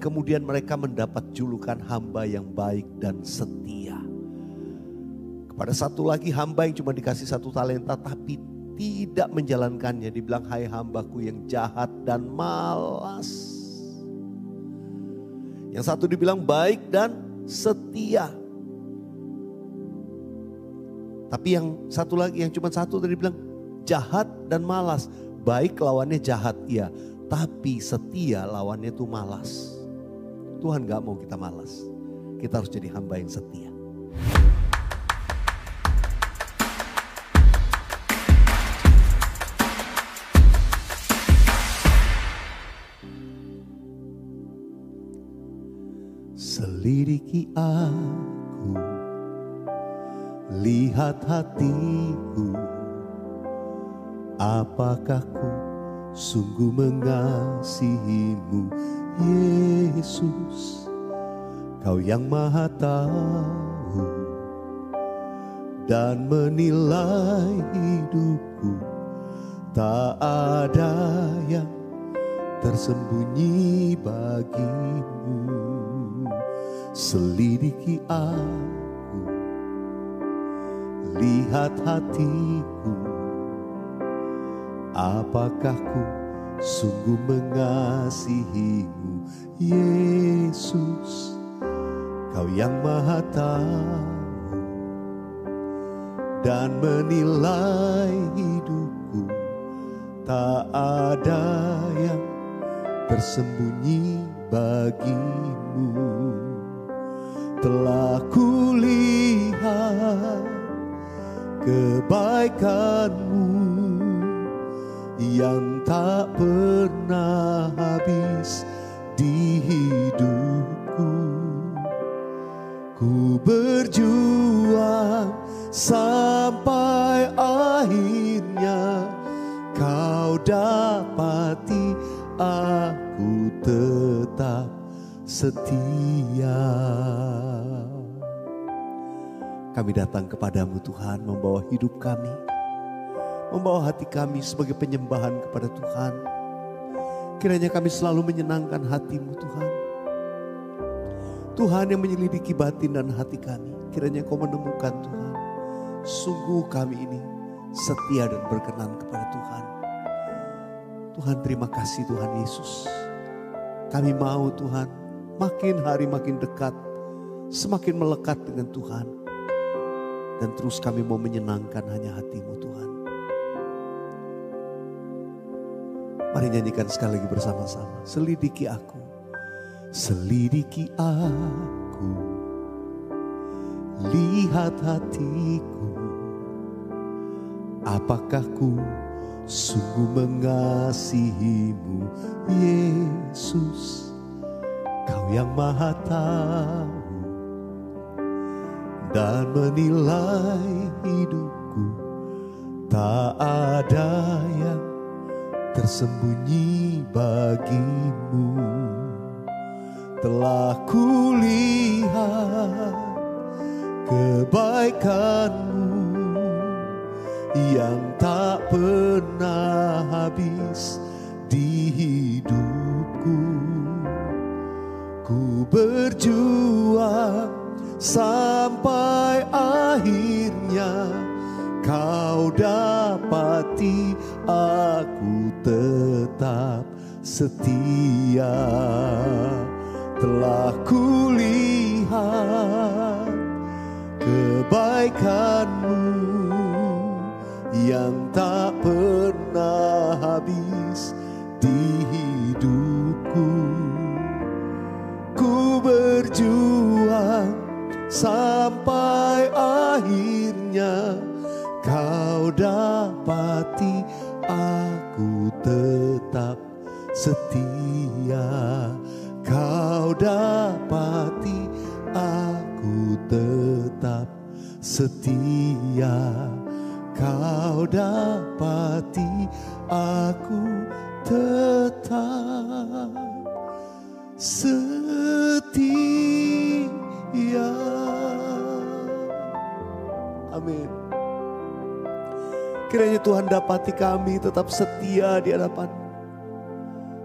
kemudian mereka mendapat julukan hamba yang baik dan setia. Kepada satu lagi hamba yang cuma dikasih 1 talenta tapi tidak menjalankannya, dibilang, hai hambaku yang jahat dan malas. Yang satu dibilang baik dan setia. Tapi yang satu lagi, yang cuma satu tadi bilang jahat dan malas. Baik lawannya jahat, iya. Tapi setia lawannya itu malas. Tuhan gak mau kita malas. Kita harus jadi hamba yang setia. Selidiki aku, lihat hatiku, apakah ku sungguh mengasihimu, Yesus, Kau yang Maha Tahu dan menilai hidupku, tak ada yang tersembunyi bagimu. Selidiki aku, lihat hatiku, apakah ku sungguh mengasihimu, Yesus, Kau yang Maha Tahu dan menilai hidupku, tak ada yang tersembunyi bagimu. Telah kulihat kebaikan-Mu yang tak pernah habis di hidupku. Ku berjuang sampai akhirnya Kau dapati aku tetap setia. Kami datang kepadamu Tuhan, membawa hidup kami, membawa hati kami sebagai penyembahan kepada Tuhan. Kiranya kami selalu menyenangkan hati-Mu Tuhan. Tuhan yang menyelidiki batin dan hati kami. Kiranya Kau menemukan Tuhan, sungguh kami ini setia dan berkenan kepada Tuhan. Tuhan, terima kasih Tuhan Yesus. Kami mau Tuhan makin hari makin dekat, semakin melekat dengan Tuhan. Dan terus kami mau menyenangkan hanya hati-Mu Tuhan. Mari nyanyikan sekali lagi bersama-sama. Selidiki aku, selidiki aku, lihat hatiku, apakah ku sungguh mengasihimu, Yesus, Kau yang Maha Tahu dan menilai hidupku, tak ada yang tersembunyi bagimu. Telah kulihat kebaikan-Mu yang tak pernah habis di hidupku. Ku berjuang sampai akhirnya Kau dapati aku tetap setia. Telah kulihat kebaikan-Mu yang tak pernah habis di hidupku. Ku berjuang sampai akhirnya Kau dapati aku tetap setia. Kau dapati aku tetap setia. Kau dapati aku tetap setia. Amin. Kiranya Tuhan dapati kami tetap setia di hadapan,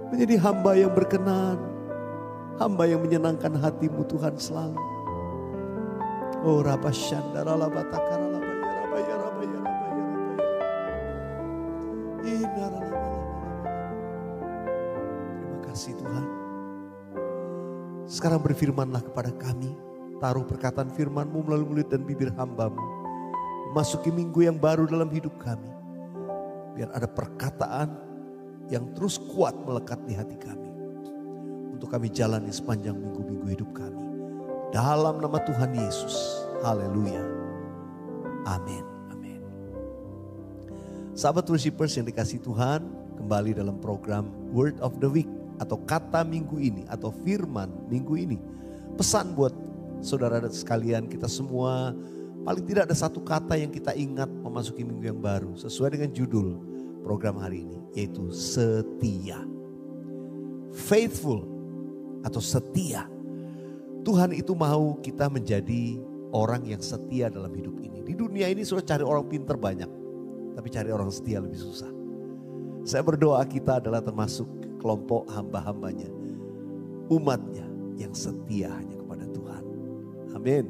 menjadi hamba yang berkenan, Hamba yang menyenangkan hati-Mu Tuhan selalu. Oh Rabba Shandara Labatakara Labaya Rabaya Rabaya Rabaya Rabaya. Terima kasih Tuhan. Sekarang berfirmanlah kepada kami. Taruh perkataan firman-Mu melalui mulut dan bibir hamba-Mu. Memasuki minggu yang baru dalam hidup kami. Biar ada perkataan yang terus kuat melekat di hati kami. Untuk kami jalani sepanjang minggu-minggu hidup kami. Dalam nama Tuhan Yesus. Haleluya. Amin. Amin. Sahabat worshipers yang dikasihi Tuhan. Kembali dalam program Word of the Week. Atau kata minggu ini. Atau firman minggu ini. Pesan buat saudara dan sekalian, kita semua. Paling tidak ada satu kata yang kita ingat memasuki minggu yang baru. Sesuai dengan judul program hari ini. Yaitu setia. Faithful atau setia. Tuhan itu mau kita menjadi orang yang setia dalam hidup ini. Di dunia ini sudah cari orang pintar banyak. Tapi cari orang setia lebih susah. Saya berdoa kita adalah termasuk kelompok hamba-hambanya. Umatnya yang setia hanya kepada Tuhan. Amin.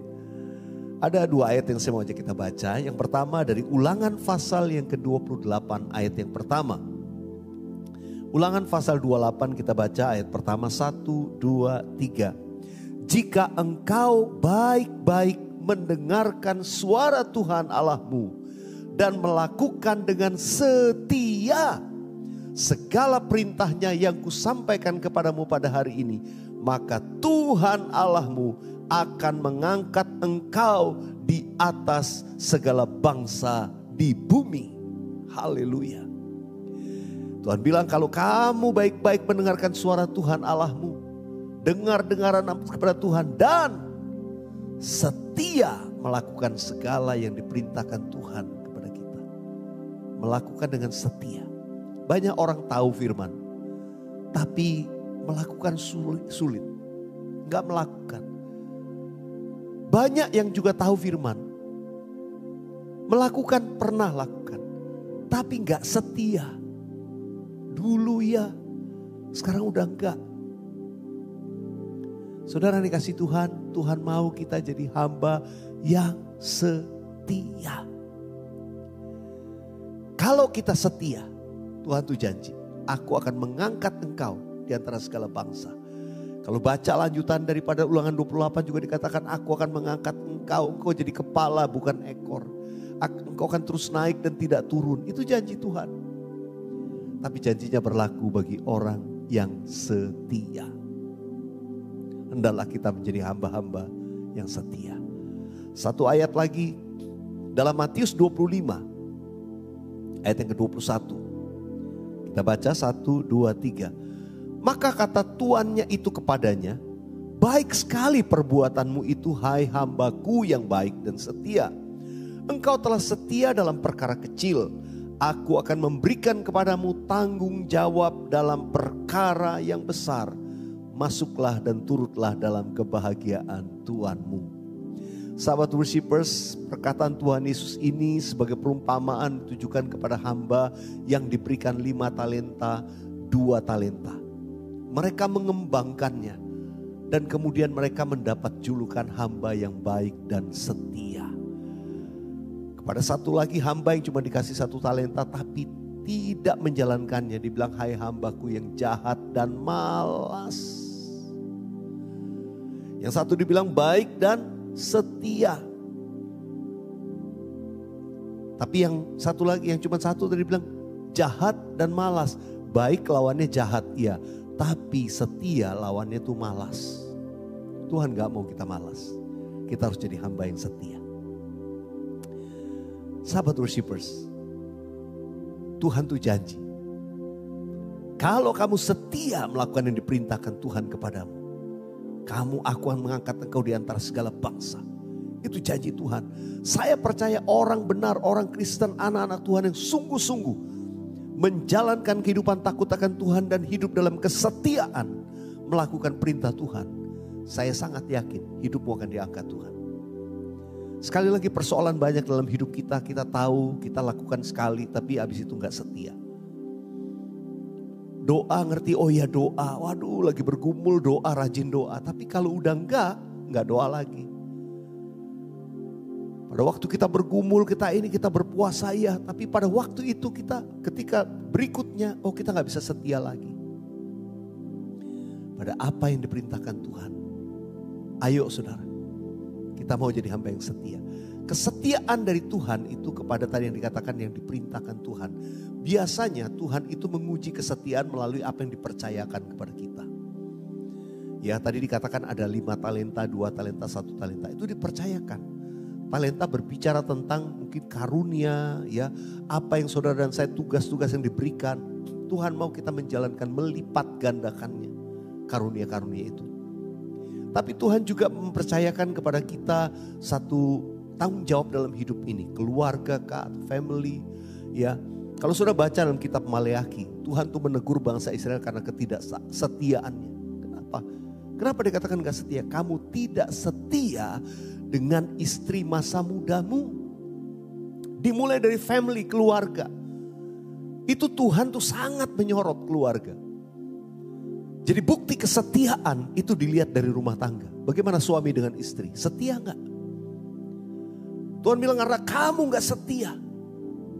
Ada dua ayat yang saya mau ajak kita baca. Yang pertama dari Ulangan pasal yang ke-28 ayat yang pertama. Ulangan pasal 28 kita baca ayat pertama 1, 2, 3. Jika engkau baik-baik mendengarkan suara Tuhan Allahmu dan melakukan dengan setia segala perintahnya yang kusampaikan kepadamu pada hari ini, maka Tuhan Allahmu akan mengangkat engkau di atas segala bangsa di bumi. Haleluya. Tuhan bilang kalau kamu baik-baik mendengarkan suara Tuhan Allahmu, dengar-dengaran kepada Tuhan dan setia melakukan segala yang diperintahkan Tuhan kepada kita. Melakukan dengan setia. Banyak orang tahu firman, tapi melakukan sulit. Enggak melakukan. Banyak yang juga tahu firman. Melakukan pernah lakukan. Tapi enggak setia. Dulu ya, sekarang udah enggak. Saudara dikasih Tuhan, Tuhan mau kita jadi hamba yang setia. Kalau kita setia, Tuhan tuh janji, aku akan mengangkat engkau di antara segala bangsa. Kalau baca lanjutan daripada Ulangan 28 juga dikatakan, aku akan mengangkat engkau jadi kepala bukan ekor. Engkau akan terus naik dan tidak turun. Itu janji Tuhan. Tapi janjinya berlaku bagi orang yang setia. Hendaklah kita menjadi hamba-hamba yang setia. Satu ayat lagi dalam Matius 25 ayat yang ke-21. Kita baca 1, 2, 3. Maka kata tuannya itu kepadanya, baik sekali perbuatanmu itu hai hambaku yang baik dan setia. Engkau telah setia dalam perkara kecil. Aku akan memberikan kepadamu tanggung jawab dalam perkara yang besar. Masuklah dan turutlah dalam kebahagiaan Tuhanmu. Sahabat worshipers, perkataan Tuhan Yesus ini sebagai perumpamaan ditujukan kepada hamba yang diberikan 5 talenta, 2 talenta. Mereka mengembangkannya dan kemudian mereka mendapat julukan hamba yang baik dan setia. Kepada satu lagi hamba yang cuma dikasih 1 talenta tapi tidak menjalankannya, dibilang hai hambaku yang jahat dan malas. Yang satu dibilang baik dan setia. Tapi yang satu lagi, yang cuma 1 tadi bilang jahat dan malas. Baik lawannya jahat, iya. Tapi setia lawannya itu malas. Tuhan gak mau kita malas. Kita harus jadi hamba yang setia. Sahabat worshipers, Tuhan tuh janji. Kalau kamu setia melakukan yang diperintahkan Tuhan kepadamu, aku akan mengangkat engkau di antara segala bangsa. Itu janji Tuhan. Saya percaya orang benar, orang Kristen, anak-anak Tuhan yang sungguh-sungguh menjalankan kehidupan takut akan Tuhan dan hidup dalam kesetiaan melakukan perintah Tuhan. Saya sangat yakin hidupmu akan diangkat Tuhan. Sekali lagi persoalan banyak dalam hidup kita. Kita tahu, kita lakukan sekali tapi habis itu gak setia. doa ngerti, oh ya doa. Waduh lagi bergumul doa, rajin doa. Tapi kalau udah enggak doa lagi. Pada waktu kita bergumul, kita berpuasa ya. Tapi pada waktu itu ketika berikutnya, oh kita gak bisa setia lagi. Pada apa yang diperintahkan Tuhan. Ayo saudara, kita mau jadi hamba yang setia. Kesetiaan dari Tuhan itu kepada tadi yang dikatakan yang diperintahkan Tuhan. Biasanya Tuhan itu menguji kesetiaan melalui apa yang dipercayakan kepada kita. Ya tadi dikatakan ada 5 talenta, 2 talenta, 1 talenta. Itu dipercayakan. Talenta berbicara tentang mungkin karunia, ya apa yang saudara dan saya tugas-tugas yang diberikan. Tuhan mau kita menjalankan, melipat gandakannya karunia-karunia itu. Tapi Tuhan juga mempercayakan kepada kita satu tanggung jawab dalam hidup ini, keluarga kah, family, ya. Kalau sudah baca dalam kitab Maleakhi, Tuhan tuh menegur bangsa Israel karena ketidaksetiaannya. Kenapa? Kenapa dikatakan gak setia? Kamu tidak setia dengan istri masa mudamu. Dimulai dari family, keluarga. Itu Tuhan tuh sangat menyorot keluarga. Jadi bukti kesetiaan itu dilihat dari rumah tangga. Bagaimana suami dengan istri? Setia gak? Tuhan bilang karena kamu gak setia.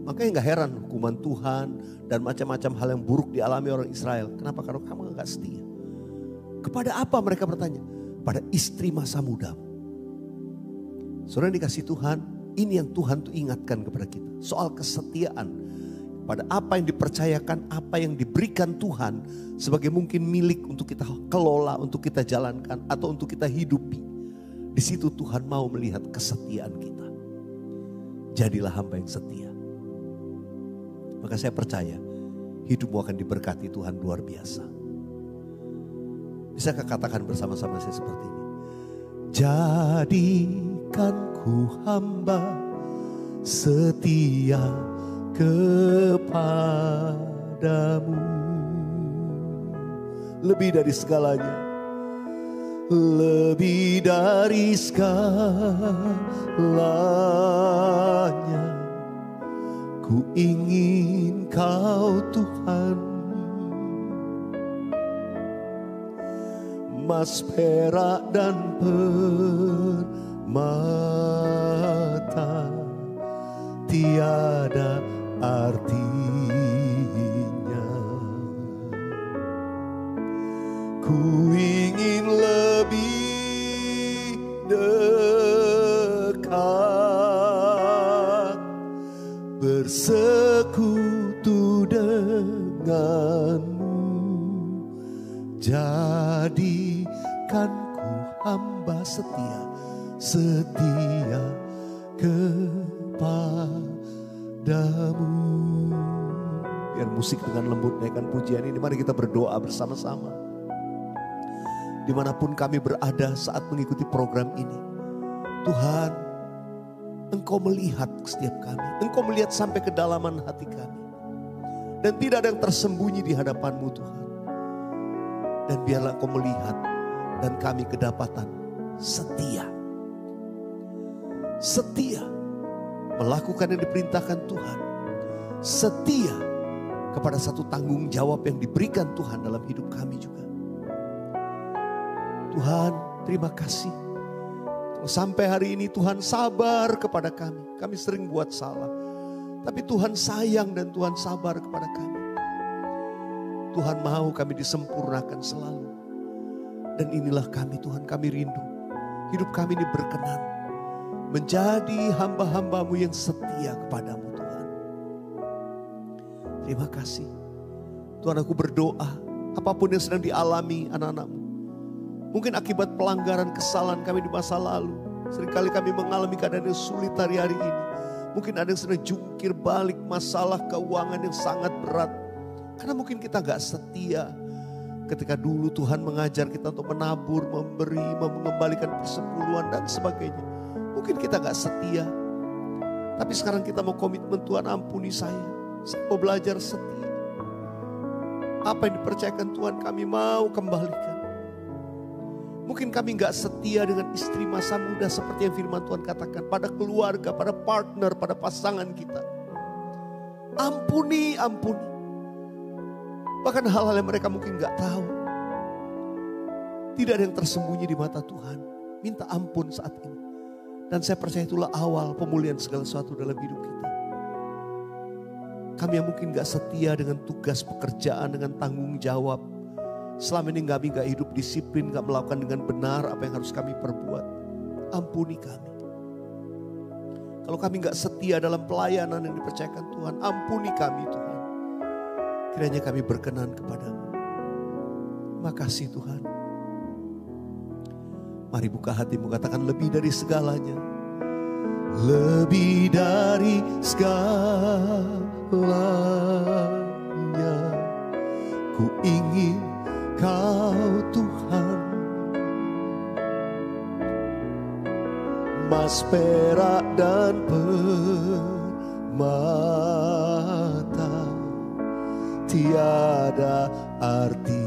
Makanya gak heran hukuman Tuhan dan macam-macam hal yang buruk dialami orang Israel. Kenapa? Karena kamu gak setia. Kepada apa mereka bertanya? Pada istri masa mudamu. Saudara dikasih Tuhan, ini yang Tuhan tuh ingatkan kepada kita. Soal kesetiaan. Pada apa yang dipercayakan, apa yang diberikan Tuhan sebagai mungkin milik untuk kita kelola, untuk kita jalankan atau untuk kita hidupi. Di situ Tuhan mau melihat kesetiaan kita. Jadilah hamba yang setia. Maka saya percaya hidupmu akan diberkati Tuhan luar biasa. Bisakah katakan bersama-sama saya seperti ini? Jadikan ku hamba setia kepadamu. Lebih dari segalanya. Lebih dari segalanya. Ku ingin kau Tuhan. Emas, perak dan permata tiada artinya. Ku ingin lebih dekat bersekutu denganmu. Jadikan ku hamba setia, setia kepadamu. Biar musik dengan lembut naikkan pujian ini. Mari kita berdoa bersama-sama. Dimanapun kami berada saat mengikuti program ini. Tuhan, Engkau melihat setiap kami. Engkau melihat sampai kedalaman hati kami. Dan tidak ada yang tersembunyi di hadapan-Mu Tuhan. Dan biarlah Engkau melihat dan kami kedapatan setia. Setia melakukan yang diperintahkan Tuhan. Setia kepada satu tanggung jawab yang diberikan Tuhan dalam hidup kami juga. Tuhan, terima kasih. Sampai hari ini Tuhan sabar kepada kami. Kami sering buat salah. Tapi Tuhan sayang dan Tuhan sabar kepada kami. Tuhan mau kami disempurnakan selalu. Dan inilah kami Tuhan, kami rindu. Hidup kami ini berkenan. Menjadi hamba-hamba-Mu yang setia kepadamu Tuhan. Terima kasih. Tuhan, aku berdoa. Apapun yang sedang dialami anak-anak-Mu. Mungkin akibat pelanggaran kesalahan kami di masa lalu. Seringkali kami mengalami keadaan yang sulit hari-hari ini. Mungkin ada yang sedang jungkir balik masalah keuangan yang sangat berat. Karena mungkin kita gak setia. Ketika dulu Tuhan mengajar kita untuk menabur, memberi, mengembalikan persepuluhan dan sebagainya. Mungkin kita gak setia. Tapi sekarang kita mau komitmen, Tuhan ampuni saya. Saya mau belajar setia. Apa yang dipercayakan Tuhan kami mau kembalikan. Mungkin kami gak setia dengan istri masa muda seperti yang firman Tuhan katakan. Pada keluarga, pada partner, pada pasangan kita. Ampuni, ampuni. Bahkan hal-hal yang mereka mungkin gak tahu. Tidak ada yang tersembunyi di mata Tuhan. Minta ampun saat ini. Dan saya percaya itulah awal pemulihan segala sesuatu dalam hidup kita. Kami yang mungkin gak setia dengan tugas pekerjaan, dengan tanggung jawab. Selama ini kami gak hidup disiplin, gak melakukan dengan benar apa yang harus kami perbuat. Ampuni kami. Kalau kami gak setia dalam pelayanan yang dipercayakan Tuhan, ampuni kami Tuhan. Kiranya kami berkenan kepadamu. Terima kasih Tuhan. Mari buka hatimu, katakan lebih dari segalanya. Lebih dari segalanya, ku ingin Kau Tuhan. Emas, perak dan permata tiada artinya.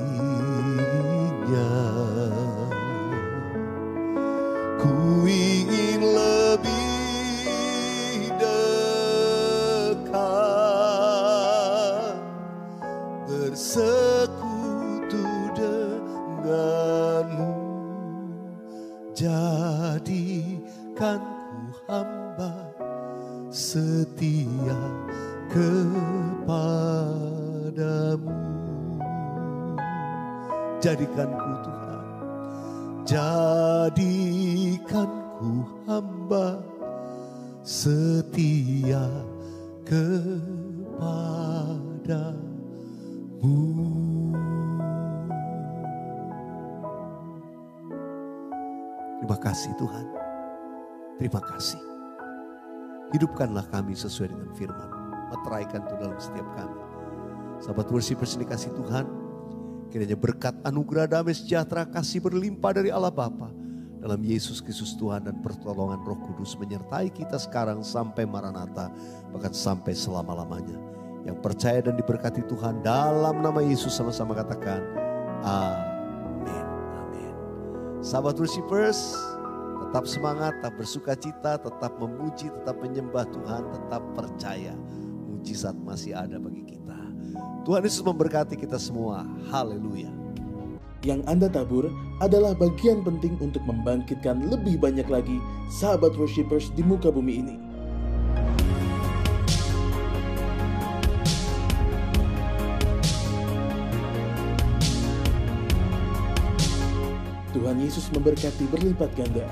Ku ingin lebih dekat, bersekutu denganmu. Jadikan ku hamba setia kepadamu. Jadikan ku Tuhan, jadikan ku hamba setia kepadamu. Terima kasih Tuhan. Terima kasih. Hidupkanlah kami sesuai dengan firman. Meteraikan itu dalam setiap kami. Sahabat worshipers ini kasih Tuhan. Kiranya berkat anugerah damai sejahtera kasih berlimpah dari Allah Bapa dalam Yesus Kristus Tuhan dan pertolongan Roh Kudus menyertai kita sekarang sampai Maranatha, bahkan sampai selama-lamanya. Yang percaya dan diberkati Tuhan dalam nama Yesus sama-sama katakan amin. Amin. Sahabat worshipers, tetap semangat, tetap bersuka cita, tetap memuji, tetap menyembah Tuhan, tetap percaya mujizat masih ada bagi kita. Tuhan Yesus memberkati kita semua. Haleluya. Yang Anda tabur adalah bagian penting untuk membangkitkan lebih banyak lagi sahabat worshipers di muka bumi ini. Tuhan Yesus memberkati berlipat ganda.